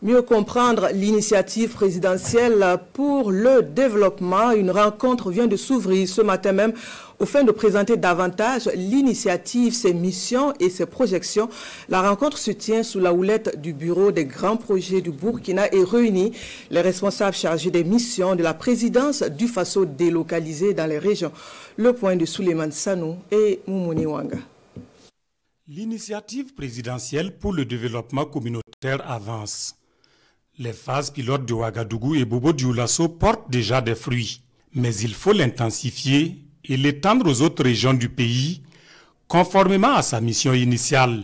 Mieux comprendre l'initiative présidentielle pour le développement, une rencontre vient de s'ouvrir ce matin même au fin de présenter davantage l'initiative, ses missions et ses projections. La rencontre se tient sous la houlette du bureau des grands projets du Burkina et réunit les responsables chargés des missions de la présidence du Faso délocalisée dans les régions. Le point de Souleymane Sanou et Moumouni Wanga. L'initiative présidentielle pour le développement communautaire avance. Les phases pilotes de Ouagadougou et Bobo-Dioulasso portent déjà des fruits, mais il faut l'intensifier et l'étendre aux autres régions du pays, conformément à sa mission initiale.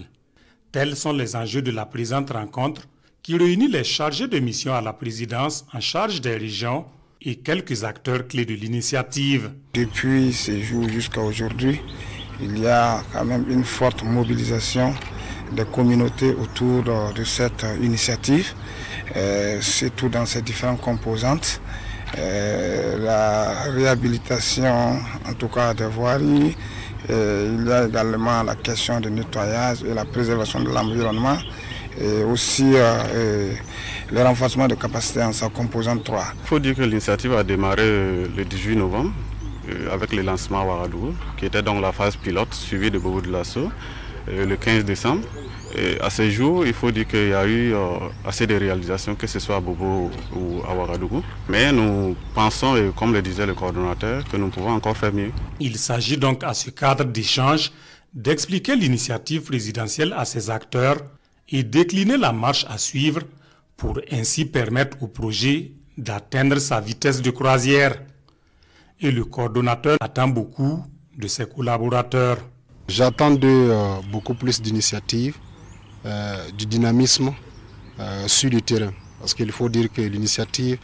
Tels sont les enjeux de la présente rencontre qui réunit les chargés de mission à la présidence en charge des régions et quelques acteurs clés de l'initiative. Depuis ces jours jusqu'à aujourd'hui, il y a quand même une forte mobilisation des communautés autour de cette initiative, surtout dans ses différentes composantes. La réhabilitation, en tout cas des voiries, il y a également la question du nettoyage et la préservation de l'environnement, et aussi le renforcement de capacités en sa composante 3. Il faut dire que l'initiative a démarré le 18 novembre avec le lancement à Ouagadougou, qui était donc la phase pilote suivie de Bobo-Dioulasso le 15 décembre. Et à ce jour, il faut dire qu'il y a eu assez de réalisations, que ce soit à Bobo ou à Ouagadougou. Mais nous pensons, et comme le disait le coordonnateur, que nous pouvons encore faire mieux. Il s'agit donc à ce cadre d'échange d'expliquer l'initiative présidentielle à ses acteurs et décliner la marche à suivre pour ainsi permettre au projet d'atteindre sa vitesse de croisière. Et le coordonnateur attend beaucoup de ses collaborateurs. J'attends beaucoup plus d'initiatives, du dynamisme sur le terrain. Parce qu'il faut dire que l'initiative,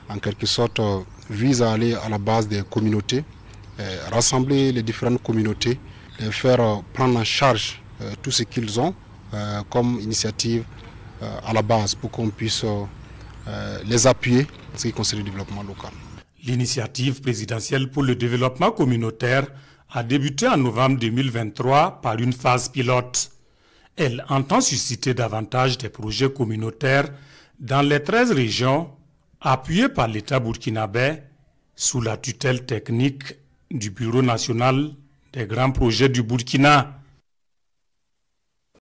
en quelque sorte, vise à aller à la base des communautés, rassembler les différentes communautés, les faire prendre en charge tout ce qu'ils ont comme initiative à la base pour qu'on puisse les appuyer en ce qui concerne le développement local. L'initiative présidentielle pour le développement communautaire a débuté en novembre 2023 par une phase pilote. Elle entend susciter davantage des projets communautaires dans les 13 régions appuyées par l'État burkinabé sous la tutelle technique du Bureau national des grands projets du Burkina.